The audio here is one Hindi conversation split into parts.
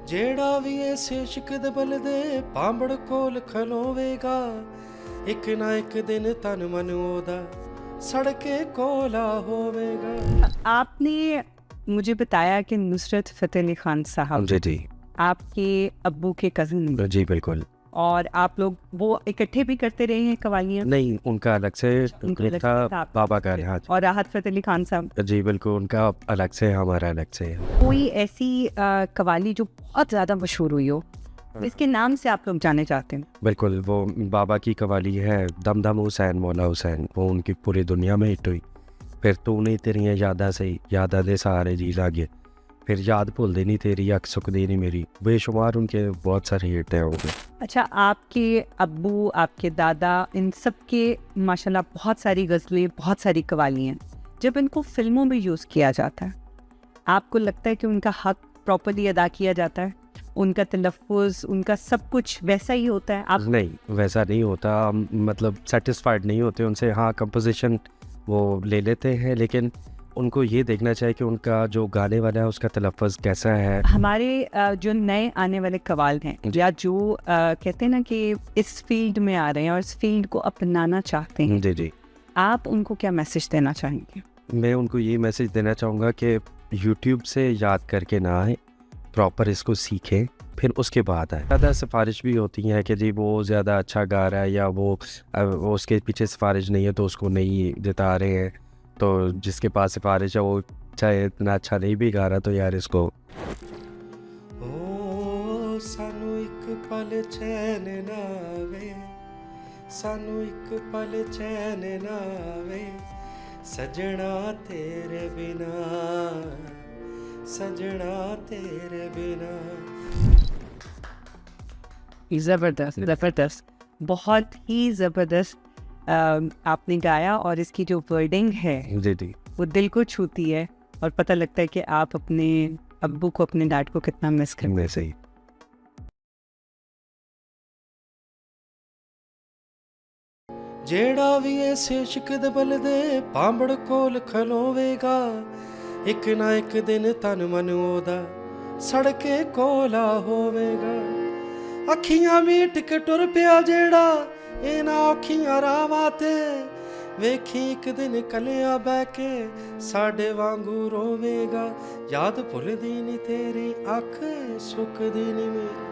ਜਿਹੜਾ ਵੀ ਇਸ ਇਸ਼ਕ ਦੇ ਬਲਦੇ ਪਾਂਬੜ ਕੋਲ ਖਲੋਵੇਗਾ ਇੱਕ ਨਾ ਇੱਕ ਦਿਨ ਤਨ ਮਨ ਉਹਦਾ ਸੜਕੇ ਕੋਲਾ ਹੋਵੇਗਾ। आपने मुझे बताया कि नुसरत फ़तेह अली खान साहब जी जी आपके अब्बू के कज़न जी बिल्कुल। और आप लोग वो इकट्ठे भी करते रहे हैं कवालियाँ? नहीं, उनका अलग से उनका अलग था, से था आपका। बाबा का यहाँ। और राहत फ़तेह अली खान साहब जी बिल्कुल, उनका अलग से हमारा अलग से है। कोई ऐसी कवाली जो बहुत ज़्यादा मशहूर हुई हो, इसके नाम से आप लोग जाने चाहते हैं? बिल्कुल, वो बाबा की कवाली है दम दम हुसैन मौला हुसैन, वो उनकी पूरी दुनिया में हिट हुई। फिर तू नहीं तेरियां यादा सही यादा दे सहारे जी लागे, फिर याद भूल दे नहीं तेरी अख सुख दी नहीं मेरी, बेशुमार उनके बहुत सारे हिट हैं उनके। अच्छा, आपके अब्बू, आपके दादा, इन सब के माशाल्लाह बहुत सारी गज़लें, बहुत सारी कवालियाँ हैं। जब इनको फिल्मों में यूज़ किया जाता है, आपको लगता है कि उनका हक प्रॉपर्ली अदा किया जाता है? उनका तलफ़्फ़ुज़, उनका सब कुछ वैसा ही होता है? आप नहीं, वैसा नहीं होता, हम मतलब सेटिस्फाइड नहीं होते उनसे। हाँ, कंपोजिशन वो ले लेते हैं, लेकिन उनको ये देखना चाहिए कि उनका जो गाने वाला है उसका तलफ़्फ़ुज़ कैसा है। हमारे जो नए आने वाले कवाल हैं या जो कहते हैं ना कि इस फील्ड में आ रहे हैं और इस फील्ड को अपनाना चाहते हैं, जी जी, आप उनको क्या मैसेज देना चाहेंगे? मैं उनको ये मैसेज देना चाहूँगा कि यूट्यूब से याद करके ना आए, प्रॉपर इसको सीखें, फिर उसके बाद आए। ज़्यादा सिफारिश भी होती हैं कि जी वो ज़्यादा अच्छा गा रहा है या वो उसके पीछे सिफारिश नहीं है तो उसको नहीं जिता रहे हैं। तो जिसके पास सिफारिश है वो चाहे इतना अच्छा नहीं भी गा रहा तो यार इसको ਓ ਸਾਨੂੰ ਇੱਕ ਪਲ ਚੈਨ ਨਾ ਆਵੇ, ਸਾਨੂੰ ਇੱਕ ਪਲ ਚੈਨ ਨਾ ਆਵੇ ਸਜਣਾ ਤੇਰੇ ਬਿਨਾ, ਸਜਣਾ ਤੇਰੇ ਬਿਨਾ। ज़बरदस्त, ज़बरदस्त, बहुत ही ज़बरदस्त आपने गाया और इसकी जो वर्डिंग है जी जी वो दिल को छूती है और पता लगता है कि आप अपने अब्बू को, अपने डैड को कितना मिस करते हैं। मैं सही। ਜਿਹੜਾ ਵੀ ਇਸ ਇਸ਼ਕ ਦੇ ਬਲਦੇ ਪਾਂਬੜ ਕੋਲ ਖਲੋਵੇਗਾ ਇੱਕ ਨਾ ਇੱਕ ਦਿਨ ਤਨ ਮਨ ਉਹਦਾ ਸੜਕੇ ਕੋਲਾ ਹੋਵੇਗਾ। ਅੱਖੀਆਂ ਮੀਟ ਕੇ ਟੁਰ ਪਿਆ ਜਿਹੜਾ ਇਹਨਾਂ ਔਖੀਆਂ ਰਾਵਾਂ ਤੇ ਵੇਖੀ ਇੱਕ ਦਿਨ ਕੱਲਿਆ ਬਹਿ ਕੇ ਸਾਡੇ ਵਾਂਗੂ ਰੋਵੇਗਾ। ਯਾਦ ਭੁੱਲਦੀ ਨਹੀਂ ਤੇਰੀ ਅੱਖ ਸੁੱਕਦੀ ਨਹੀਂ ਮੇਰੀ,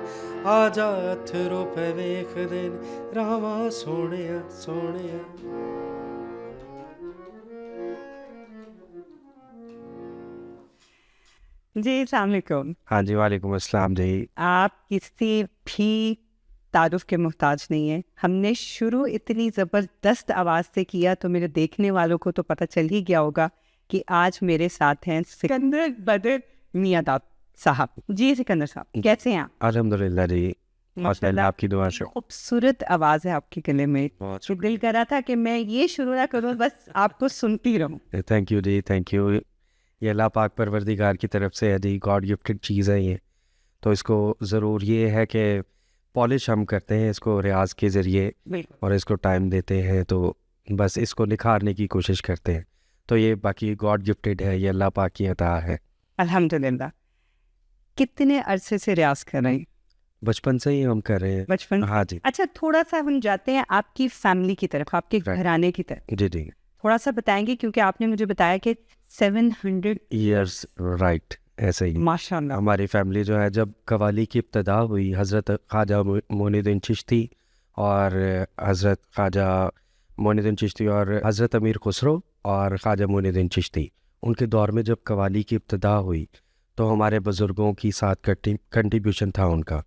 ਆ ਜਾ ਅਥਰੂ ਪੈ ਵੇਖਦੇ ਨੇ ਰਾਵਾਂ ਸੋਹਣਿਆ ਸੋਹਣਿਆ। जी, अस्सलाम वालेकुम। हाँ जी, वालेकुम अस्सलाम जी। आप किसी भी तारुफ के मोहताज नहीं है। हमने शुरू इतनी ज़बरदस्त आवाज़ से किया तो मेरे देखने वालों को तो पता चल ही गया होगा कि आज मेरे साथ हैं सिकंदर बदर मियाँदाद साहब। जी सिकंदर साहब, कैसे हैं आप? अल्हम्दुलिल्लाह जी, माशाल्लाह आपकी दुआ से। खूबसूरत आवाज़ है आपके गले में, बहुत तो दिल कर रहा था कि मैं ये शुरू ना करूँ, बस आपको सुनती रहूँ। थैंक यू जी, थैंक यू। ये अल्लाह पाक परवरदिगार की तरफ से है जी, गॉड गिफ्टेड चीज़ है ये। तो इसको ज़रूर ये है कि पॉलिश हम करते हैं इसको रियाज के ज़रिए बिल्कुल। और इसको टाइम देते हैं, तो बस इसको निखारने की कोशिश करते हैं। तो ये बाकी गॉड गिफ्टेड है, ये अल्लाह पाक की अता है। अल्हम्दुलिल्लाह। कितने अरसे से रियाज कर रहे हैं? बचपन से ही हम कर रहे हैं। बचपन। हाँ जी अच्छा, थोड़ा सा हम जाते हैं आपकी फैमिली की तरफ, आपके Right. घराने की तरफ। जी जी। थोड़ा सा बताएंगे क्योंकि आपने मुझे बताया कि 700 ईयर्स राइट, ऐसे ही माशाल्लाह। हमारी फैमिली जो है, जब कवाली की इब्तदा हुई हज़रत ख्वाजा मोइनुद्दीन चिश्ती और हज़रत ख्वाजा मोइनुद्दीन चिश्ती और हज़रत अमीर खुसरो और ख्वाजा मोइनुद्दीन चिश्ती, उनके दौर में जब कवाली की इब्तदा हुई तो हमारे बुज़ुर्गों की साथ कंट्रीब्यूशन था उनका।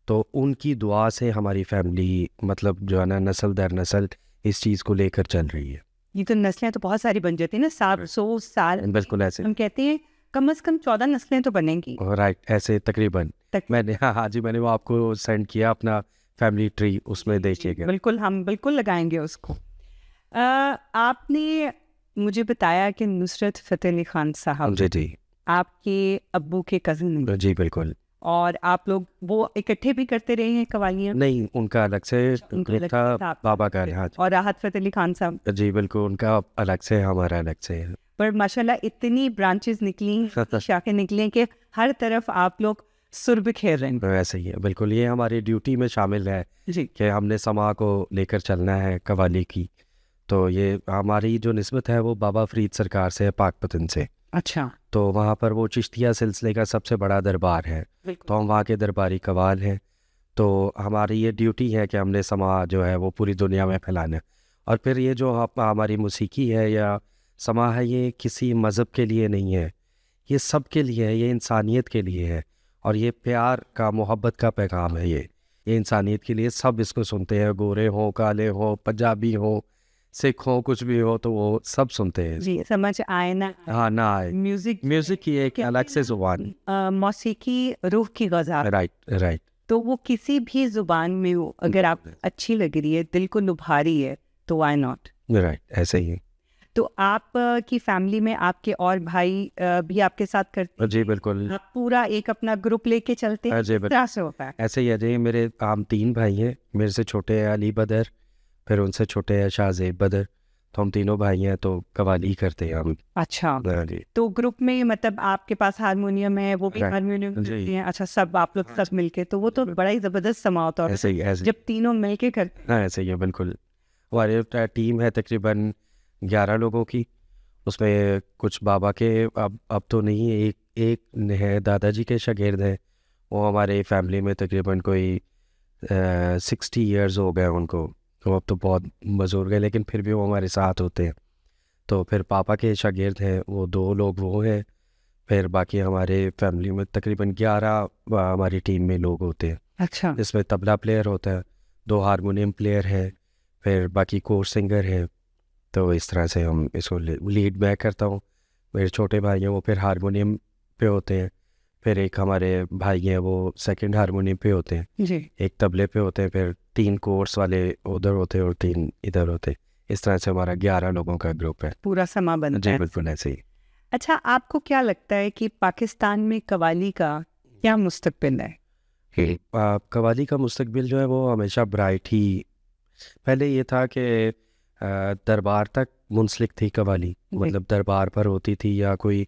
तो उनकी दुआ से हमारी फैमिली मतलब जो है ना नस्ल दर नस्ल इस चीज़ को लेकर चल रही है। ये तो नस्लें तो बहुत सारी बन जाती है ना, 700 साल। बिल्कुल ऐसे हम कहते हैं कम से कम 14 नस्लें तो बनेंगी। राइट, ऐसे तकरीबन मैंने हाँ जी, मैंने वो आपको सेंड किया अपना फैमिली ट्री, उसमें देखिएगा। बिल्कुल, हम बिल्कुल लगाएंगे उसको। आपने मुझे बताया कि नुसरत फ़तेह अली खान साहब जी जी आपके अब्बू के कज़न हैं जी बिल्कुल। और आप लोग वो इकट्ठे भी करते रहे हैं कवालियाँ? नहीं, उनका अलग से उनका अलग था, से था आपका। बाबा का यहाँ। और राहत फ़तेह अली खान साहब जी बिल्कुल, उनका अलग से है, हमारा अलग से है। पर माशाल्लाह इतनी ब्रांचेस निकली, शाखें निकली कि हर तरफ आप लोग सुर बिखेर रहे हैं। ऐसे ही है बिल्कुल, ये हमारी ड्यूटी में शामिल है जी कि हमने समा को लेकर चलना है कवाली की। तो ये हमारी जो निस्बत है वो बाबा फरीद सरकार से है, पाकपतन से। अच्छा तो वहाँ पर वो चिश्तिया सिलसिले का सबसे बड़ा दरबार है, तो हम वहाँ के दरबारी कवाल हैं। तो हमारी ये ड्यूटी है कि हमने समा जो है वो पूरी दुनिया में फैलाना है। और फिर ये जो हमारी मौसीकी है या समा है, ये किसी मज़हब के लिए नहीं है, ये सब के लिए है, ये इंसानियत के लिए है। और ये प्यार का, मोहब्बत का पैगाम है। ये इंसानियत के लिए, सब इसको सुनते हैं, गोरे हों, काले हों, पंजाबी हों, सिख हों, कुछ भी हो, तो वो सब सुनते हैं। जी समझ आए ना। हाँ ना आए, म्यूज़िक की एक अलग से ज़ुबान। मौसीकी रूह की ग़ज़ा, राइट राइट। तो वो किसी भी ज़ुबान में हो, अगर आप अच्छी लग रही है, दिल को लुभा रही है, तो वाई नॉट। राइट, ऐसे ही है। तो आप की फैमिली में आपके और भाई भी आपके साथ करते जी बिल्कुल। आप पूरा एक अपना ग्रुप लेके चलते हैं? जी किस तरह से होता है? ऐसे ही है जी। मेरे हम 3 भाई हैं, मेरे से छोटे हैं अली बदर, फिर उनसे छोटे हैं शाहज़ेब बदर। तो हम तीनों भाई हैं, तो कवाली करते हैं हम। अच्छा, हाँ जी। तो ग्रुप में मतलब आपके पास हारमोनियम है, वो भी Right. हारमोनियम जी। करती हैं? अच्छा, सब आप लोग सब मिलके, तो वो तो बड़ा ही जबरदस्त समा होता है ऐसे ही ऐसे जब तीनों मिलके करते हाँ ऐसे ही है बिल्कुल। हमारे टीम है तकरीबन 11 लोगों की। उसमें कुछ बाबा के, अब तो नहीं, एक है दादाजी के शागिर्द हैं। वो हमारे फैमिली में तकरीबन कोई 60 इयर्स हो गए उनको। तो अब तो बहुत बुजुर्ग है, लेकिन फिर भी वो हमारे साथ होते हैं। तो फिर पापा के शागिर्द हैं, वो 2 लोग वो हैं। फिर बाकी हमारे फैमिली में तकरीबन 11 हमारी टीम में लोग होते हैं। अच्छा, इसमें तबला प्लेयर होता है, 2 हारमोनियम प्लेयर हैं, फिर बाकी कोर सिंगर हैं। तो इस तरह से हम इसको लीड मैं करता हूँ। मेरे छोटे भाई हैं, वो फिर हारमोनियम पे होते हैं। फिर एक हमारे भाई हैं, वो सेकंड हारमोनियम पे होते हैं। जी एक तबले पे होते हैं, फिर 3 कोर्स वाले उधर होते हैं और 3 इधर होते हैं। इस तरह से हमारा 11 लोगों का ग्रुप है। पूरा समा बनता जी है। बिल्कुल ऐसे ही। अच्छा, आपको क्या लगता है कि पाकिस्तान में कवाली का क्या मुस्तकबिल है? कवाली का मुस्तकबिल जो है वो हमेशा ब्राइट ही। पहले ये था कि दरबार तक मुंसलिक थी कवाली, मतलब दरबार पर होती थी या कोई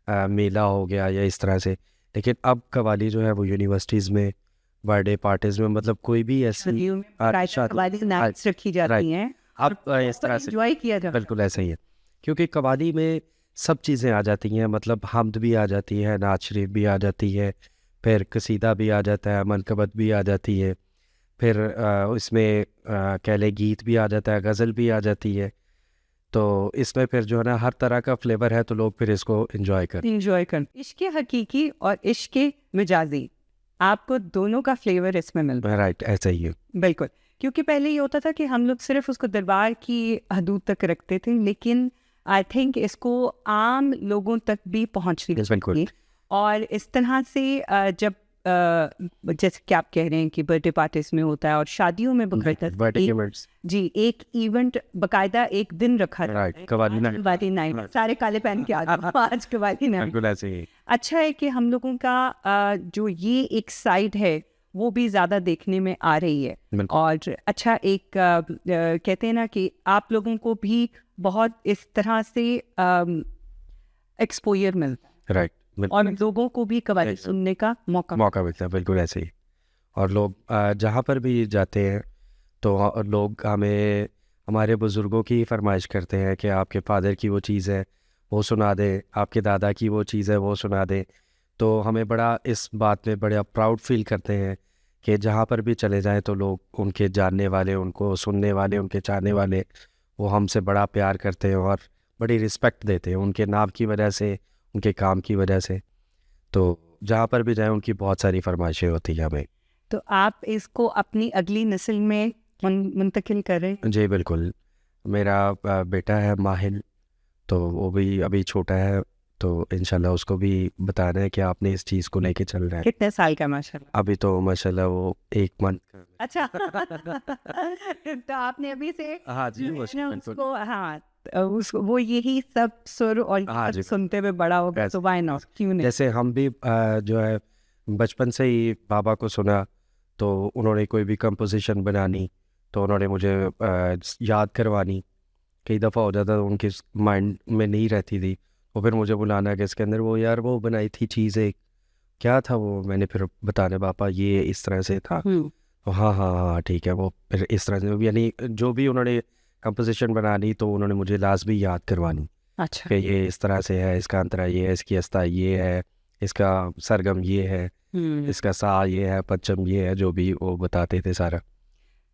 मेला हो गया या इस तरह से। लेकिन अब कवाली जो है वो यूनिवर्सिटीज़ में, बर्थडे पार्टीज़ में, मतलब कोई भी ऐसी शादियों में प्राइवेट शादी- कवाली नाइट्स रखी जाती हैं, अब इस तरह से एंजॉय किया जाता है। बिल्कुल ऐसा ही है। क्योंकि कवाली में सब चीज़ें आ जाती हैं, मतलब हम्द भी आ जाती है, नात शरीफ भी आ जाती है, फिर कसीदा भी आ जाता है, मनकबत भी आ जाती है, फिर इसमें कह लें गीत भी आ जाता है, गज़ल भी आ जाती है। तो इसमें फिर जो है ना हर तरह का फ्लेवर है, तो लोग फिर इसको एंजॉय कर। इंजॉय कर। इश्क हकीकी और इश्क मिजाजी, आपको दोनों का फ्लेवर इसमें मिलता है। राइट, ऐसा ही है। बिल्कुल, क्योंकि पहले ये होता था कि हम लोग सिर्फ उसको दरबार की हदूद तक रखते थे, लेकिन आई थिंक इसको आम लोगों तक भी पहुंचनी Yes, बिल्कुल। चाहिए। और इस तरह से जब जैसे कि आप कह रहे हैं कि बर्थडे पार्टीज में होता है और शादियों में बर्थडे बकायदा इवेंट्स। जी एक इवेंट बकायदा एक दिन रखा जाता राइट, है। कवाली आज नाइट। कवाली नाइट, सारे काले पहन के आ जाओ, आज कवाली नाइट। बिल्कुल ऐसे ही। अच्छा है कि हम लोगों का जो ये एक साइड है वो भी ज़्यादा देखने में आ रही है। बिल्कुल। और अच्छा, एक कहते हैं ना कि आप लोगों को भी बहुत इस तरह से एक्सपोजर मिलता है राइट, और लोगों को भी कवाली Yes, sir. सुनने का मौका मौका मिलता है, बिल्कुल ऐसे ही। और लोग जहाँ पर भी जाते हैं तो लोग हमें, हमारे बुज़ुर्गों की फरमाइश करते हैं कि आपके फादर की वो चीज़ है वो सुना दें, आपके दादा की वो चीज़ है वो सुना दें। तो हमें बड़ा इस बात में बड़ा प्राउड फील करते हैं कि जहाँ पर भी चले जाएं तो लोग, उनके जानने वाले, उनको सुनने वाले, उनके चाहने वाले, वो हमसे बड़ा प्यार करते हैं और बड़ी रिस्पेक्ट देते हैं उनके नाम की वजह से, उनके काम की वजह से। तो जहाँ पर भी जाएं उनकी बहुत सारी फरमाइशें होती हैं हमें। तो आप इसको अपनी अगली नस्ल में मुंतकिल कर रहे हैं? जी बिल्कुल। मेरा बेटा है माहिल, तो वो भी अभी छोटा है, तो इंशाल्लाह उसको भी बताना है कि आपने इस चीज़ को लेके चल रहा है। कितने साल का माशाल्लाह? अभी तो माशाल्लाह वो 1 मंथ। अच्छा तो आपने अभी से हाँ जी, जो है ना बिल्कुल। उसको, हाँ, उसको वो यही सब सुर और हाँ सब जी। सुनते हुए बड़ा होगा, Yes. तो व्हाई नॉट, क्यों नहीं? जैसे हम भी जो है बचपन से ही बाबा को सुना, तो उन्होंने कोई भी कंपोजिशन बनानी तो उन्होंने मुझे याद करवानी। कई दफ़ा हो जाता था उनके माइंड में नहीं रहती थी, वो फिर मुझे बुलाना कि इसके अंदर वो यार वो बनाई थी चीज़ एक, क्या था वो, मैंने फिर बताने पापा ये इस तरह से था, तो हाँ हाँ हाँ ठीक है, वो फिर इस तरह से, यानी जो भी उन्होंने कंपोजिशन बनानी तो उन्होंने मुझे लास्ट भी याद करवानी अच्छा। कि ये इस तरह से है, इसका अंतरा ये है, इसकी अस्ता ये है, इसका सरगम ये है, इसका सा ये है, पंचम ये है, जो भी वो बताते थे सारा।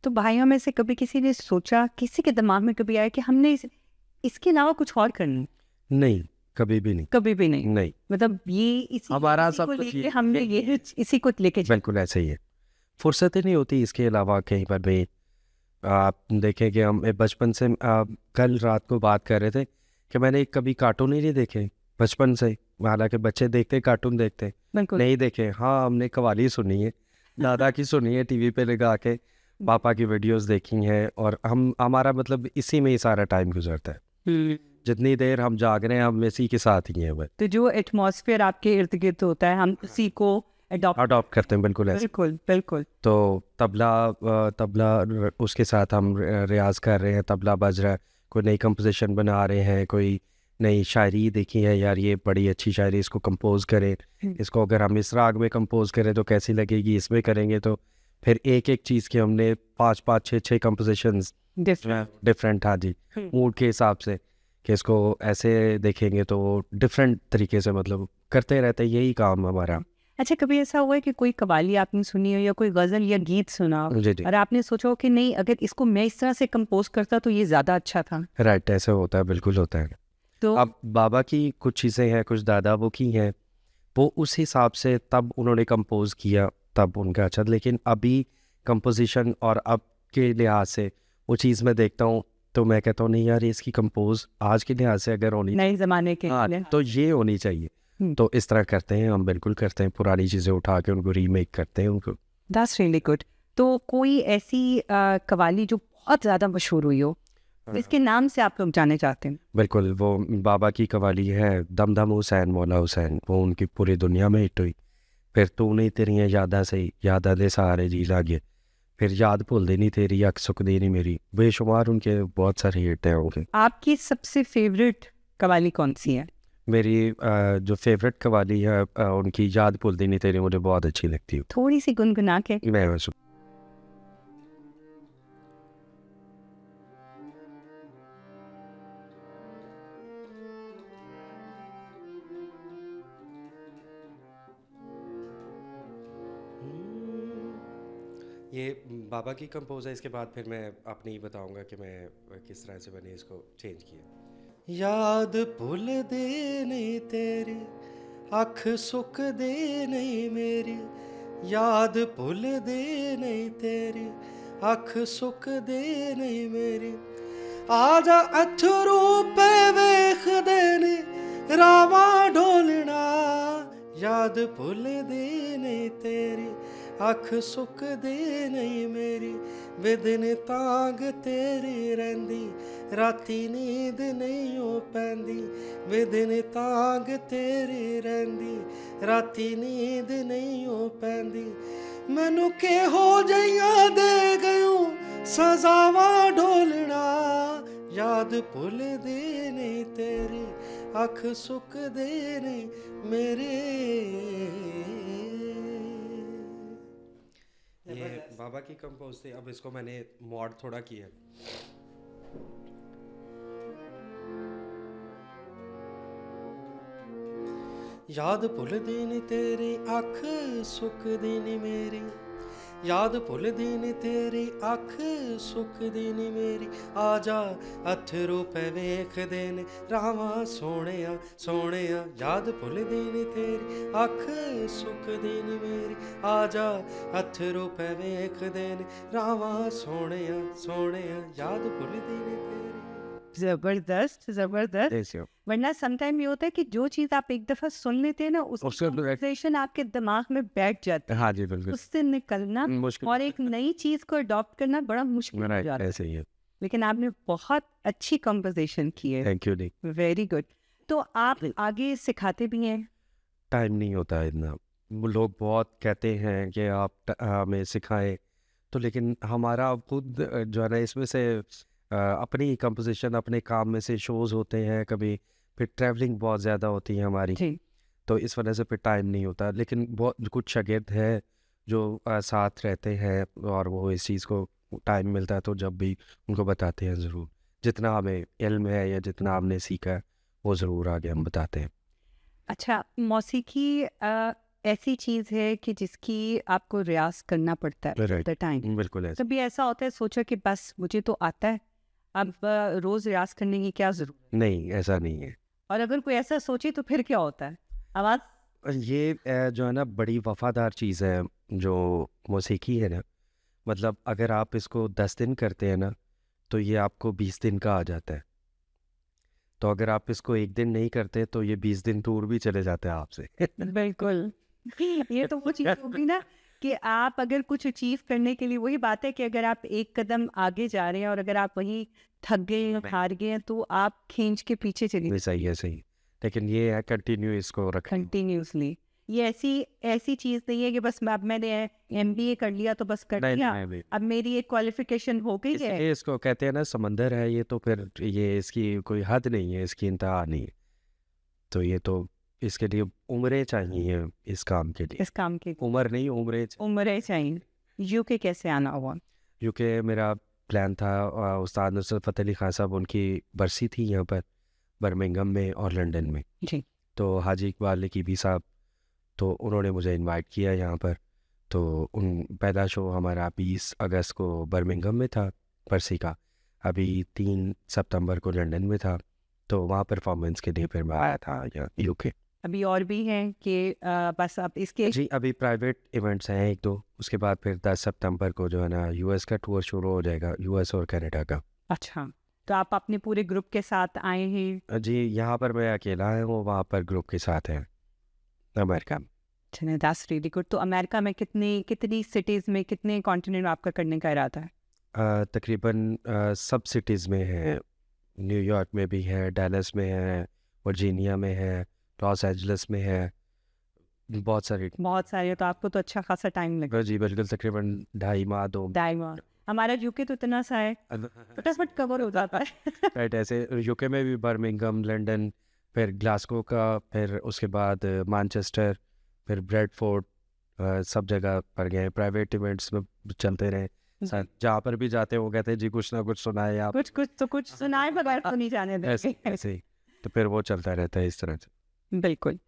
तो भाइयों में से कभी किसी ने सोचा, किसी के दिमाग में कभी आया कि हमने इसके अलावा कुछ और करना? नहीं, कभी भी नहीं। कभी भी नहीं। नहीं, मतलब ये हमारा इसी सब को कुछ लेके ये- हमने ये इसी को लेके बिल्कुल ऐसे ही है, फुर्सत ही नहीं होती इसके अलावा कहीं पर भी। आप देखें कि हम बचपन से कल रात को बात कर रहे थे कि मैंने कभी कार्टून ही नहीं देखे बचपन से, हालांकि बच्चे देखते कार्टून देखते, बिल्कुल नहीं देखे। हाँ, हमने कवाली सुनी है, दादा की सुनी है टीवी पे लगा के, पापा की वीडियोस देखी हैं, और हमारा मतलब इसी में ही सारा टाइम गुजरता है। जितनी देर हम जाग रहे हैं हम इसी के साथ ही हैं बस। तो जो एटमॉस्फेयर आपके इर्द गिर्द होता है हम उसी को अडॉप्ट करते हैं, बिल्कुल ऐसे। बिल्कुल बिल्कुल। तो तबला उसके साथ हम रियाज कर रहे हैं, तबला बज रहा है, कोई नई कंपोजिशन बना रहे हैं, कोई नई शायरी देखी है, यार ये बड़ी अच्छी शायरी, इसको कंपोज करें, इसको अगर हम इस राग में कंपोज करें तो कैसी लगेगी, इसमें करेंगे तो फिर एक एक चीज़ की हमने 5-5 6-6 कंपोजिशंस डिफरेंट, हाँ जी, मूड के हिसाब से, कि इसको ऐसे देखेंगे तो डिफरेंट तरीके से, मतलब करते रहते हैं, यही काम हमारा। अच्छा, कभी ऐसा हुआ है कि कोई कवाली आपने सुनी हो या कोई गज़ल या गीत सुना हो जी जी, और आपने सोचा हो कि नहीं, अगर इसको मैं इस तरह से कंपोज करता तो ये ज़्यादा अच्छा था? राइट, ऐसे होता है, बिल्कुल होता है। तो अब बाबा की कुछ चीज़ें हैं, कुछ दादा वो की हैं, वो उस हिसाब से तब उन्होंने कंपोज किया, तब उनका अच्छा, लेकिन अभी कंपोजिशन और अब के लिहाज से वो चीज़ मैं देखता हूँ तो मैं कहता हूँ नहीं यार, इसकी कंपोज आज के लिहाज से अगर होनी, नए ज़माने के हाँ, लिए। तो ये होनी चाहिए। तो इस तरह करते हैं हम, बिल्कुल करते हैं, पुरानी चीज़ें उठा के उनको रीमेक करते हैं उनको। That's really good. तो कोई ऐसी कवाली जो बहुत ज़्यादा मशहूर हुई हो, इसके नाम से आप लोग जाने जाते हैं? बिल्कुल, वो बाबा की कवाली है, दम दम हुसैन मौला हुसैन, वो उनकी पूरी दुनिया में हिट हुई। फिर तू नहीं तेरियां यादा से यादा दे सहारे जी लागे, फिर याद भूल देनी तेरी अख सुख देनी मेरी, बेशुमार उनके बहुत सारे हिट हैं उनके। आपकी सबसे फेवरेट कवाली कौन सी है? मेरी जो फेवरेट कवाली है उनकी याद भूल देनी तेरी, मुझे बहुत अच्छी लगती है। थोड़ी सी गुनगुना के। मैं बस ये बाबा की कंपोज है, इसके बाद फिर मैं अपनी बताऊंगा कि मैं किस तरह से मैंने इसको चेंज किया। याद भुल दे नहीं तेरी अख सुख दे नहीं मेरी, याद भुल दे नहीं तेरी अख सुख दे नहीं मेरी, आजा अथरू पे वेख देने रावा ढोलना, याद भुल दे नहीं तेरी अख सुख दे नहीं मेरी, विदिन तांग तेरी रहिंदी राती नींद नहीं हो पैंदी, विदिन तांग तेरी रहिंदी राती नींद नहीं हो पैंदी, मैनू के हो जइयां दे गयूं सजावा ढोलना, याद भुल दे नहीं तेरी अख सुख दे नहीं मेरे। ये बाबा की कंपोज थी, अब इसको मैंने मॉड थोड़ा किया। याद भुल देनी तेरी अख सुख देनी मेरी, याद भुल देनी तेरी अख सुख देनी मेरी, आजा अथरू पे वेख देने रावा सोहणिया सोहणिया, याद भुल देनी तेरी अख सुख देनी मेरी, आजा अथरू पे वेख देने रावा सोहणिया सोहणिया, याद भुल देनी तेरी। जबरदस्त जबरदस्त। ऐसे हो। वरना समटाइम ये होता है कि जो चीज़ आप एक दफ़ा सुन लेते हैं ना, उसकी उसका conversation आपके दिमाग में बैठ जाती है, हाँ जी, बिल्कुल उससे निकलना मुश्किल और एक नई चीज़ को अडॉप्ट करना बड़ा मुश्किल हो राइट, जाता है। ऐसे ही है। लेकिन आपने बहुत अच्छी कंपोजिशन की है, थैंक यू। नहीं, वेरी गुड। तो आप आगे सिखाते भी हैं? टाइम नहीं होता है इतना, वो लोग बहुत कहते हैं कि आप हमें सिखाएं, तो लेकिन हमारा खुद जो है ना इसमें से अपनी कंपोजिशन अपने काम में से शोज़ होते हैं, कभी फिर ट्रैवलिंग बहुत ज़्यादा होती है हमारी, जी। तो इस वजह से फिर टाइम नहीं होता। लेकिन बहुत कुछ शागिर्द हैं जो साथ रहते हैं और वो इस चीज़ को टाइम मिलता है तो जब भी उनको बताते हैं ज़रूर, जितना हमें इल्म है या जितना हमने सीखा है वो ज़रूर आगे हम बताते हैं। अच्छा, मौसीकी ऐसी चीज़ है कि जिसकी आपको रियाज़ करना पड़ता है Right. The time. बिल्कुल ऐसा कभी ऐसा होता है सोचा कि बस मुझे तो आता है, अब रोज़ रियाज़ करने की क्या ज़रूरत है? नहीं, ऐसा नहीं है। और अगर कोई ऐसा सोचे तो फिर क्या होता है? आवाज़ ये जो है ना बड़ी वफ़ादार चीज़ है जो मौसीकी है ना, मतलब अगर आप इसको 10 दिन करते हैं ना तो ये आपको 20 दिन का आ जाता है। तो अगर आप इसको 1 दिन नहीं करते तो ये 20 दिन दूर भी चले जाते हैं आपसे। बिल्कुल। ये तो वो चीज़ होगी ना कि आप अगर कुछ अचीव करने के लिए वही बात है कि अगर आप एक कदम आगे जा रहे हैं और अगर आप वहीं थक गए हैं, हार गए हैं, तो आप खींच के पीछे चलिए ये सही है, सही। लेकिन ये है कंटिन्यू इसको रखें। कंटिन्यूअसली। ये ऐसी ऐसी चीज़ नहीं है कि बस अब मैंने एमबीए कर लिया तो बस कर नहीं, लिया, नहीं, नहीं। अब मेरी एक क्वालिफिकेशन हो गई है। इसलिए इसको कहते हैं ना समंदर है ये, तो फिर ये इसकी कोई हद नहीं है, इसकी इंतहा नहीं है। तो ये तो इसके लिए उम्रें चाहिए इस काम के लिए। इस काम की उम्र नहीं, उम्रें। उम्र चाहिए। यूके कैसे आना हुआ? क्योंकि मेरा प्लान था, उस्ताद नुसरत फ़तेह अली खान साहब उनकी बरसी थी यहाँ पर बर्मिंघम में और लंदन में। जी। तो हाजी इकबाल लकीबी साहब, तो उन्होंने मुझे इनवाइट किया यहाँ पर। तो उन पहला शो हमारा 20 अगस्त को बर्मिंघम में था बरसी का, अभी 3 सितंबर को लंदन में था। तो वहाँ परफॉर्मेंस के लिए फिर मैं आया था यहाँ यूके। अभी और भी हैं कि बस आप इसके जी, अभी प्राइवेट इवेंट्स हैं 1-2, उसके बाद फिर 10 सितंबर को जो है ना यूएस का टूर शुरू हो जाएगा, यूएस और कनाडा का। अच्छा, तो आप अपने पूरे ग्रुप के साथ आए हैं? जी, यहाँ पर मैं अकेला हूँ, वहाँ पर ग्रुप के साथ हैं अमेरिका में। चलिए, दैट्स रियली गुड। तो अमेरिका में कितनी कितनी सिटीज़ में, कितने कॉन्टिनेंट में आपका करने का इरादा है? तकरीबन सब सिटीज़ में है, न्यूयॉर्क में भी है, डैलस में है, वर्जीनिया में है, लॉस एंजलिस में है, बहुत सारी। बहुत सारे, तो आपको तो अच्छा खासा टाइम लगेगा। जी बिल्कुल, तकरीबन 2.5 माह 2। दाइमा हमारा यूके तो इतना सा है, फटाफट कवर हो जाता है। राइट, ऐसे यूके में भी बर्मिंघम, लंदन, फिर ग्लासगो का, फिर उसके बाद मैनचेस्टर, फिर ब्रेडफोर्ड, सब जगह पर गए। प्राइवेट इवेंट्स में चलते रहे साथ, जहाँ पर भी जाते हैं वो कहते हैं जी कुछ ना कुछ सुनाए आप। कुछ कुछ तो कुछ सुनाए बगैर तो नहीं जाने ऐसे देंगे। ऐसे ही, तो फिर वो चलता रहता है इस तरह से। बिल्कुल।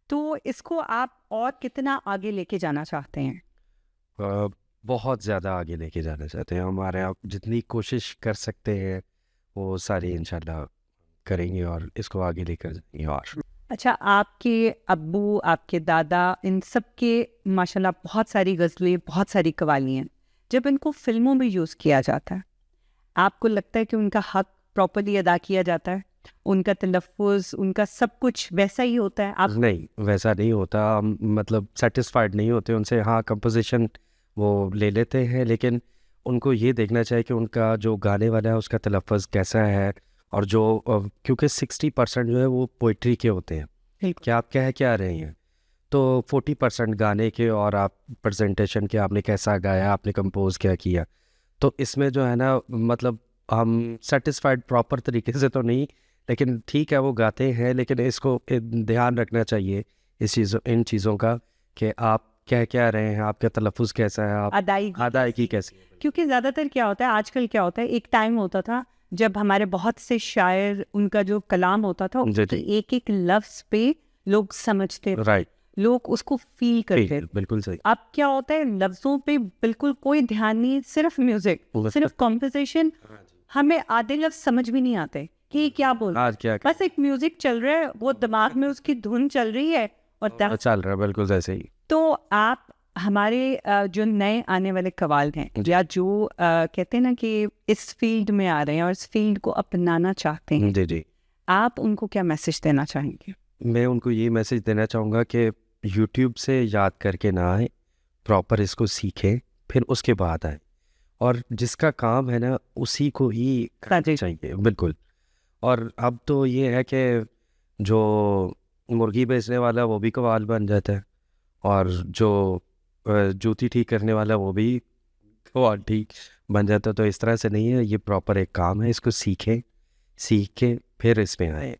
तो इसको आप और कितना आगे लेके जाना चाहते हैं? बहुत ज़्यादा आगे लेके जाना चाहते हैं। हमारे आप जितनी कोशिश कर सकते हैं वो सारी इंशाल्लाह करेंगे और इसको आगे लेकर जाएंगे। और अच्छा, आपके अब्बू, आपके दादा, इन सब के माशाल्लाह बहुत सारी गज़लें, बहुत सारी कव्वाली हैं। जब इनको फ़िल्मों में यूज़ किया जाता है, आपको लगता है कि उनका हक़ प्रॉपर्ली अदा किया जाता है? उनका तलफ़्फ़ुज़, उनका सब कुछ वैसा ही होता है? आप नहीं, वैसा नहीं होता। हम मतलब सेटिस्फाइड नहीं होते उनसे। हाँ, कंपोजिशन वो ले लेते हैं, लेकिन उनको ये देखना चाहिए कि उनका जो गाने वाला है उसका तलफ़्फ़ुज़ कैसा है। और जो क्योंकि 60% जो है वो पोइट्री के होते हैं बिल्कुल। कि आप कह क्या रहे हैं, तो 40% गाने के और आप प्रेजेंटेशन के, आपने कैसा गाया, आपने कंपोज क्या किया। तो इसमें जो है ना, मतलब हम सेटिस्फाइड प्रॉपर तरीके से तो नहीं, लेकिन ठीक है वो गाते हैं, लेकिन इसको ध्यान रखना चाहिए इन चीज़ों का कि आप कह क्या रहे हैं, आपका तलफ़्फ़ुज़ कैसा है, आप अदायगी कैसी है। क्योंकि ज़्यादातर क्या होता है आजकल, क्या होता है, एक टाइम होता था जब हमारे बहुत से शायर, उनका जो कलाम होता था जी, जी। एक एक लफ्ज़ पे लोग समझते थे, राइट, लोग उसको फील करते थे। बिल्कुल सही। अब क्या होता है, लफ्ज़ों पे बिल्कुल कोई ध्यान नहीं, सिर्फ म्यूजिक, सिर्फ कॉम्पोजिशन। हमें आधे लफ्ज़ समझ भी नहीं आते कि ये क्या बोल, आज क्या बस एक म्यूजिक चल रहा है, वो दिमाग में उसकी धुन चल रही है और चल रहा है, बिल्कुल ऐसे ही। तो आप हमारे जो नए आने वाले कवाल हैं, या जो कहते हैं ना कि इस फील्ड में आ रहे हैं और इस फील्ड को अपनाना चाहते हैं, जी जी, आप उनको क्या मैसेज देना चाहेंगे? मैं उनको ये मैसेज देना चाहूँगा कि यूट्यूब से याद करके ना आए, प्रॉपर इसको सीखें, फिर उसके बाद आए। और जिसका काम है ना उसी को ही करना चाहिए, बिल्कुल। और अब तो ये है कि जो मुर्गी बेचने वाला वो भी कवाल बन जाता है, और जो जूती ठीक करने वाला वो भी कवाल ठीक बन जाता है। तो इस तरह से नहीं है, ये प्रॉपर एक काम है, इसको सीखें, सीख के फिर इसमें आए।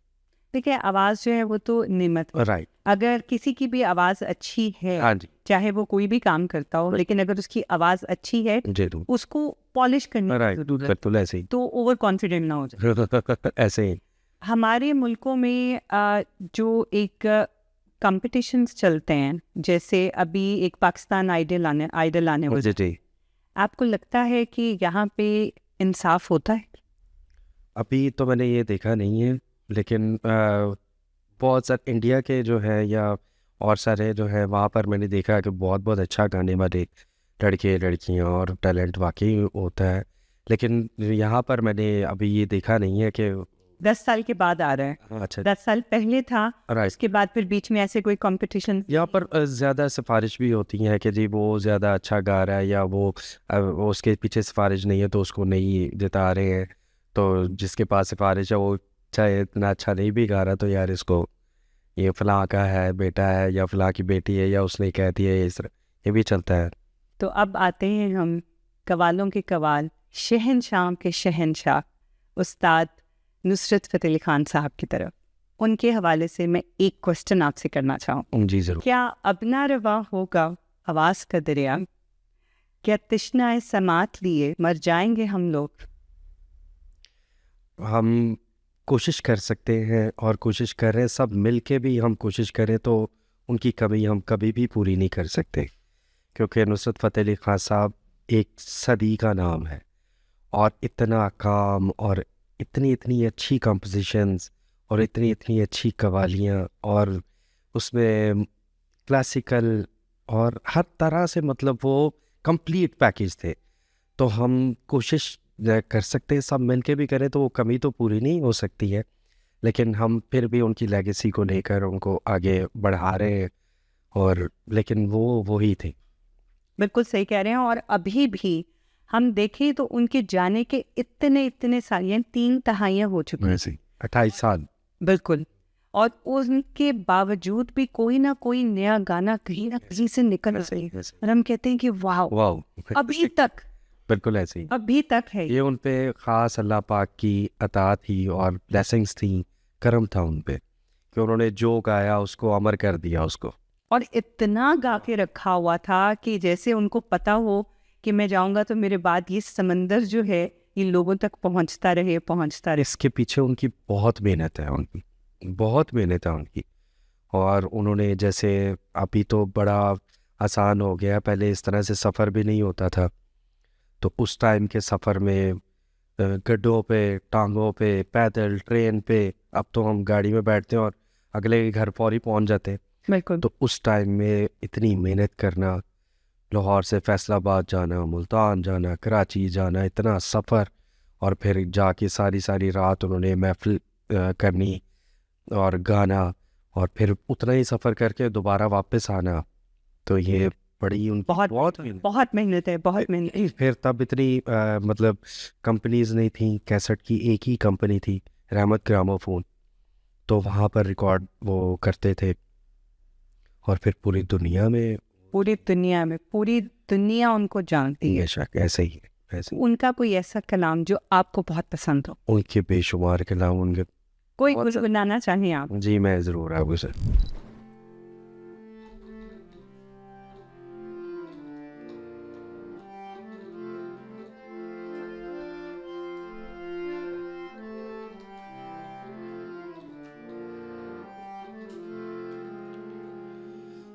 देखिए आवाज़ जो है वो तो नेमत है। राइट। अगर किसी की भी आवाज़ अच्छी है, हाँ जी। चाहे वो कोई भी काम करता हो, लेकिन अगर उसकी आवाज़ अच्छी है जरूर। उसको पॉलिश करने की राइट, जरूरत है, बिल्कुल ऐसे ही। तो ओवर कॉन्फिडेंट ना हो जाए। ऐसे ही। हमारे मुल्कों में जो एक कंपटीशंस चलते हैं, जैसे अभी एक पाकिस्तान आइडल आने वाला जी है, जी। आपको लगता है कि यहाँ पे इंसाफ होता है? अभी तो मैंने ये देखा नहीं है, लेकिन बहुत सारे इंडिया के जो है या और सारे जो है वहाँ पर मैंने देखा है कि बहुत बहुत अच्छा गाने वाले लड़के लड़कियाँ और टैलेंट वाकई होता है। लेकिन यहाँ पर मैंने अभी ये देखा नहीं है कि 10 साल के बाद आ रहा है। अच्छा 10 साल पहले था, राइट। उसके बाद फिर बीच में ऐसे कोई कंपटीशन? यहाँ पर ज़्यादा सिफारिश भी होती है कि जी वो ज़्यादा अच्छा गा रहा है या वो उसके पीछे सिफारिश नहीं है तो उसको नहीं जिता रहे हैं। तो जिसके पास सिफारिश है वो चाहे इतना अच्छा नहीं भी गा रहा तो यार इसको ये फलां का है बेटा है या फलां की बेटी है या उसने कह दिया है, ये भी चलता है। तो अब आते हैं हम कवालों के कवाल, शहनशाह के शहनशाह उस्ताद नुसरत फ़तेह अली खान साहब की तरफ। उनके हवाले से मैं एक क्वेश्चन आपसे करना चाहूँ। जी ज़रूर। क्या अब ना रवा होगा आवाज़ का दरिया, क्या तश्नाए समात लिए मर जाएंगे हम लोग? हम कोशिश कर सकते हैं और कोशिश कर रहे हैं, सब मिल के भी हम कोशिश करें तो उनकी कमी हम कभी भी पूरी नहीं कर सकते, क्योंकि नुसरत फ़तेह अली खान साहब एक सदी का नाम है और इतना काम और इतनी इतनी अच्छी कंपोजिशंस और इतनी इतनी अच्छी कवालियाँ और उसमें क्लासिकल और हर तरह से, मतलब वो कंप्लीट पैकेज थे। तो हम कोशिश कर सकते हैं, सब मिल के भी करें तो वो कमी तो पूरी नहीं हो सकती है, लेकिन हम फिर भी उनकी लेगेसी को लेकर उनको आगे बढ़ा रहे हैं। और लेकिन वो ही थे। बिल्कुल सही कह रहे हैं। और अभी भी हम देखें तो उनके जाने के इतने इतने साल, यानी 3 दहाइयाँ हो चुकी हैं। वैसे 28 साल। बिल्कुल। और उनके बावजूद भी कोई ना कोई नया गाना कहीं ना कहीं से निकल रहा है वैसे और हम कहते हैं कि वाह, वाह अभी तक बिल्कुल ऐसे ही। अभी तक है। ये उन पे ख़ास अल्लाह पाक की अता थी और ब्लेसिंग्स थी, करम था उन पे कि उन्होंने जो गाया उसको अमर कर दिया उसको। और इतना गा के रखा हुआ था कि जैसे उनको पता हो कि मैं जाऊंगा तो मेरे बाद ये समंदर जो है ये लोगों तक पहुंचता रहे। इसके पीछे उनकी बहुत मेहनत है, उनकी बहुत मेहनत है उनकी। और उन्होंने जैसे अभी तो बड़ा आसान हो गया, पहले इस तरह से सफ़र भी नहीं होता था, तो उस टाइम के सफ़र में गड्ढों पे, टांगों पे, पैदल, ट्रेन पे, अब तो हम गाड़ी में बैठते हैं और अगले के घर फौरी पहुंच जाते हैं। बिल्कुल। तो उस टाइम में इतनी मेहनत करना, लाहौर से फैसलाबाद जाना, मुल्तान जाना, कराची जाना, इतना सफ़र, और फिर जाके सारी सारी रात उन्होंने महफिल करनी और गाना, और फिर उतना ही सफ़र करके दोबारा वापस आना। तो ये बड़ी उनकी बहुत मेहनत। बहुत मेहनत है, बहुत मेहनत। फिर तब इतनी मतलब कंपनीज नहीं थी, कैसेट की एक ही कंपनी थी, रहमत ग्रामोफोन, तो वहाँ पर रिकॉर्ड वो करते थे और फिर पूरी दुनिया में, पूरी दुनिया उनको जानती है। बेशक ऐसे ही है, ऐसे ही। उनका कोई ऐसा कलाम जो आपको बहुत पसंद हो, उनके बेशुमार कलाम, उनके कोई बहुत गुनगुनाना चाहें आप? जी मैं ज़रूर आपको सर।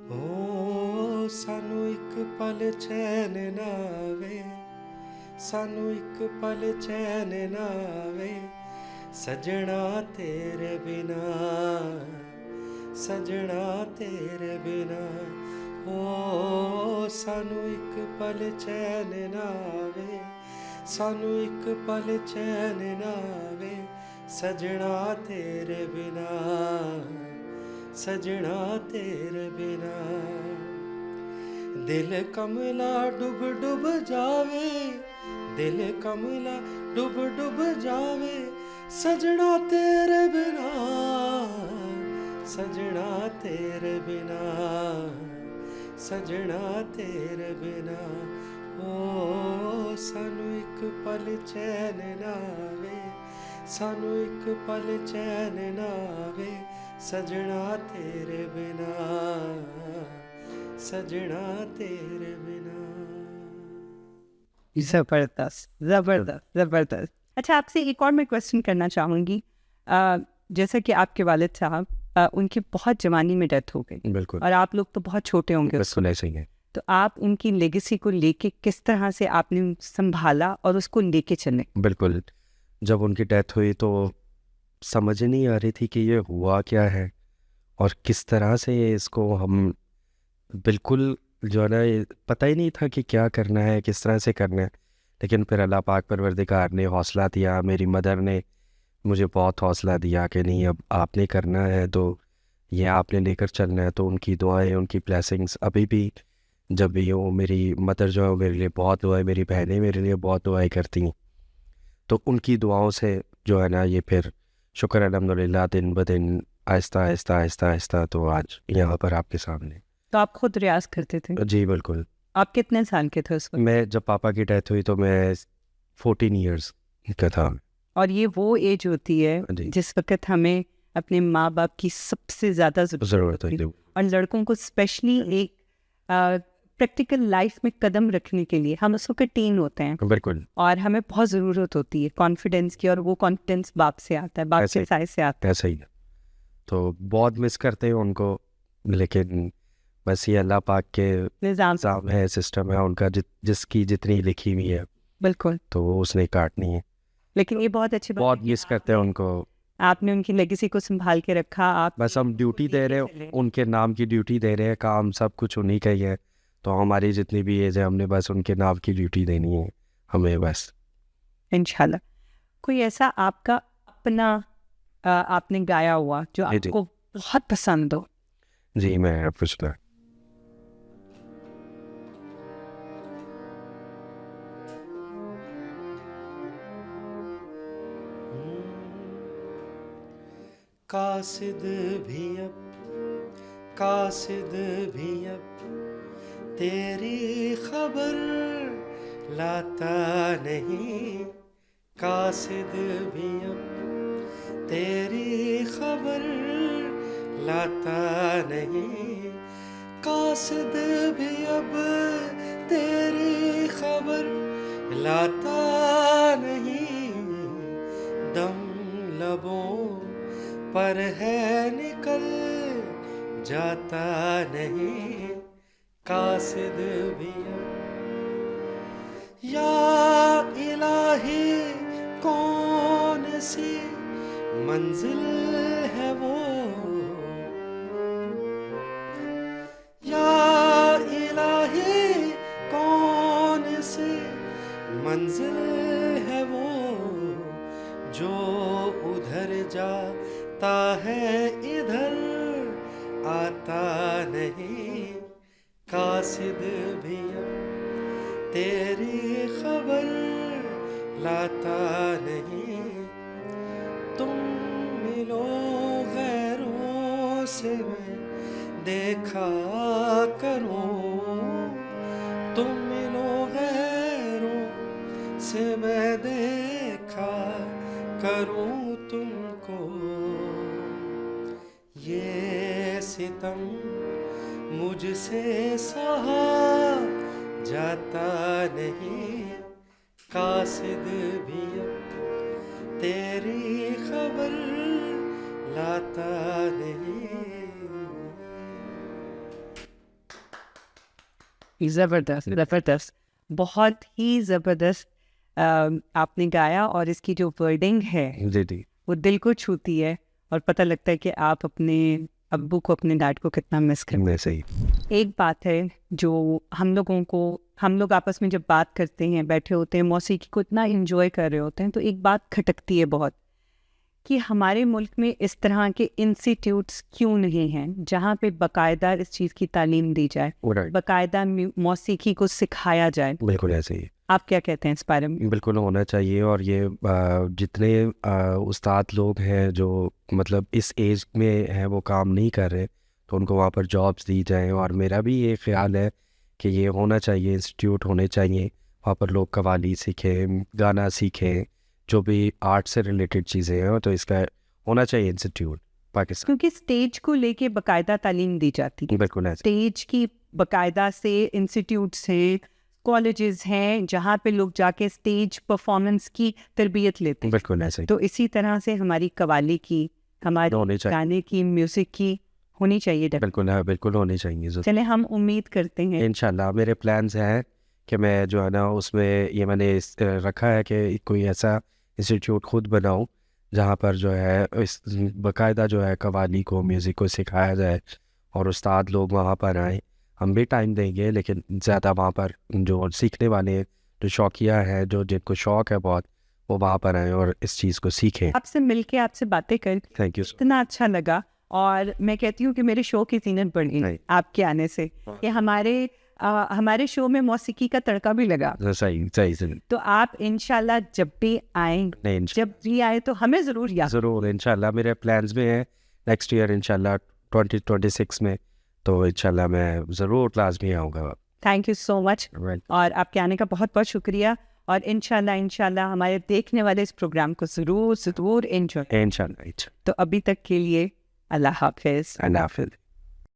ਓ ਸਾਨੂੰ ਇੱਕ ਪਲ ਚੈਨ ਨਾ ਆਵੇ, ਸਾਨੂੰ ਇੱਕ ਪਲ ਚੈਨ ਨਾ ਆਵੇ, ਸਜਣਾ ਤੇਰੇ ਬਿਨਾ, ਸਜਣਾ ਤੇਰੇ ਬਿਨਾ। ਓ ਸਾਨੂੰ ਇੱਕ ਪਲ ਚੈਨ ਨਾ ਆਵੇ, ਸਾਨੂੰ ਇੱਕ ਪਲ ਚੈਨ ਨਾ ਆਵੇ, ਸਜਣਾ ਤੇਰੇ ਬਿਨਾ, सजना तेरे बिना। दिल कमला डुब डुब जावे, दिल कमला डुब डुब जावे, सजना तेरे बिना, सजना तेरे बिना, सजना तेरे बिना। ओ सानू एक पल चैन ना आवे, सानू एक पल चैन ना आवे सजना तेरे बिना, सजना तेरे बिना। जबरदस्त जबरदस्त जबरदस्त। अच्छा, आपसे एक और मैं क्वेश्चन करना चाहूँगी। जैसा कि आपके वालिद साहब उनकी बहुत जवानी में डेथ हो गई बिल्कुल और आप लोग तो बहुत छोटे होंगे, बिल्कुल ऐसे ही है। तो आप उनकी लेगेसी को लेके किस तरह से आपने संभाला और उसको लेके चले? बिल्कुल, जब उनकी डेथ हुई तो समझ ही नहीं आ रही थी कि ये हुआ क्या है और किस तरह से इसको हम बिल्कुल जो है ना, ये पता ही नहीं था कि क्या करना है, किस तरह से करना है। लेकिन फिर अल्लाह पाक परवरदिगार ने हौसला दिया, मेरी मदर ने मुझे बहुत हौसला दिया कि नहीं अब आपने करना है तो ये आपने लेकर चलना है। तो उनकी दुआएं, उनकी ब्लेसिंग्स अभी भी, जब भी वो मेरी मदर जो है वो मेरे लिए बहुत दुआएं, मेरी बहनें मेरे लिए बहुत दुआएं करती हैं, तो उनकी दुआओं से जो है ना ये फिर शुक्र अल्हम्दुलिल्लाह दिन ब दिन आहिस्ता आहिस्ता आहिस्ता आहिस्ता तो आज यहाँ पर आपके सामने। तो आप खुद रियाज करते थे? जी बिल्कुल। आप कितने साल के थे उस वक्त? मैं जब पापा की डेथ हुई तो मैं 14 ईयर्स का था। और ये वो एज होती है जी। जिस वक्त हमें अपने माँ बाप की सबसे ज़्यादा ज़रूरत होती है। और लड़कों को स्पेशली एक प्रैक्टिकल लाइफ में कदम रखने के लिए, हम उस वक्त टीन होते हैं बिल्कुल और हमें बहुत ज़रूरत होती है कॉन्फिडेंस की, और वो कॉन्फिडेंस बाप से आता है, बाप ऐसे के ही। साय से आता ऐसा ही है। तो बहुत मिस करते हैं उनको, लेकिन बस ये अल्लाह पाक के है निज़ाम। निज़ाम है, सिस्टम है उनका, जिसकी जितनी लिखी हुई है बिल्कुल। तो वो उसने काटनी है। लेकिन ये बहुत अच्छी बात बहुत है कि मिस करते हैं उनको। आपने उनकी लेगेसी को संभाल के रखा। आप बस हम ड्यूटी दे रहे हैं, उनके नाम की ड्यूटी दे रहे हैं, काम सब कुछ उन्हीं का ही है। तो हमारी जितनी भी एज है हमने बस उनके नाम की ड्यूटी देनी है हमें बस। इंशाल्लाह। कोई ऐसा आपका अपना आपने गाया हुआ जो जी, जी। आपको बहुत पसंद हो? जी मैं पूछना। कासिद भी अब, कासिद भी अब तेरी खबर लाता नहीं, कासिद भी अब तेरी खबर लाता नहीं, कासिद भी अब तेरी खबर लाता नहीं, दम लबों पर है निकल जाता नहीं, कासिद भी अब। या इलाही कौन सी मंजिल है वो, या इलाही कौन सी मंजिल है वो, जो उधर जाता है इधर आता नहीं, कासिद भी अब तेरी खबर लाता नहीं, तुम मिलो गैरों से मैं देखा करूं, तुम मिलो गैरों से मैं देखा करूं तुमको, ये सितम मुझसे सहा जाता नहीं, कासिद भी अब तेरी खबर लाता नहीं। ज़बरदस्त ज़बरदस्त, बहुत ही ज़बरदस्त आपने गाया। और इसकी जो वर्डिंग है जी जी वो दिल को छूती है और पता लगता है कि आप अपने अब्बू को, अपने डैड को कितना मिस करते हैं। मैं सही। एक बात है जो हम लोग आपस में जब बात करते हैं, बैठे होते हैं, मौसीकी को इतना एंजॉय कर रहे होते हैं, तो एक बात खटकती है बहुत कि हमारे मुल्क में इस तरह के इंस्टीट्यूट्स क्यों नहीं हैं जहाँ पे बाकायदा इस चीज़ की तालीम दी जाए, राइट, बाकायदा मौसीकी को सिखाया जाए। बिल्कुल ऐसे ही। आप क्या कहते हैं इस बारे में? बिल्कुल होना चाहिए। और ये जितने उस्ताद लोग हैं जो मतलब इस एज में हैं वो काम नहीं कर रहे, तो उनको वहाँ पर जॉब्स दी जाएं। और मेरा भी ये ख्याल है कि ये होना चाहिए, इंस्टीट्यूट होने चाहिए, वहाँ पर लोग कव्वाली सीखें, गाना सीखें, जो भी आर्ट से रिलेटेड चीज़ें हैं, तो इसका होना चाहिए इंस्टीट्यूट पाकिस्तान। क्योंकि स्टेज को लेके बाकायदा तालीम दी जाती है। बिल्कुल ऐसे। स्टेज की बाकायदा से इंस्टीट्यूट्स हैं, कॉलेजेस हैं, जहाँ पे लोग जाके स्टेज परफॉर्मेंस की तरबियत लेते हैं। बिल्कुल ऐसे। तो इसी तरह से हमारी कवाली की, हमारे होनी चाहिए। गाने की, म्यूजिक की होनी चाहिए। बिल्कुल है, बिल्कुल होनी चाहिए ज़रूर। चले हम उम्मीद करते हैं इंशाल्लाह मेरे प्लान्स हैं कि मैं जो है ना उसमें ये मैंने रखा है कि कोई ऐसा इंस्टीट्यूट खुद बनाऊं जहाँ पर जो है इस बाकायदा जो है कवाली को, म्यूज़िक को सिखाया जाए और उस्ताद लोग वहाँ पर आएँ। हम भी टाइम देंगे, लेकिन ज़्यादा वहाँ पर जो सीखने वाले, जो शौकिया हैं, जो जिनको शौक़ है बहुत, वो वहाँ पर आएँ और इस चीज़ को सीखें। आपसे मिलके, आपसे बातें कर थैंक यू। इतना अच्छा लगा। और मैं कहती हूँ कि मेरे शो की जीनत बढ़ी नहीं। आपके आने से, कि हमारे शो में मौसीकी का तड़का भी लगा। सही सही सही। तो आप इंशाल्लाह जब भी आए, नहीं, जब भी आए तो हमें ज़रूर याद। ज़रूर इंशाल्लाह मेरे प्लान्स में है नेक्स्ट ईयर इंशाल्लाह 2026 में, तो इंशाल्लाह मैं ज़रूर क्लास में आऊँगा। Thank you so much. और आपके आने का बहुत बहुत शुक्रिया। और इंशाल्लाह हमारे देखने वाले इस प्रोग्राम को ज़रूर एंजॉय। इंशाल्लाह। तो अभी तक के लिए अल्लाह हाफिज़। अल्लाह हाफ़िज़।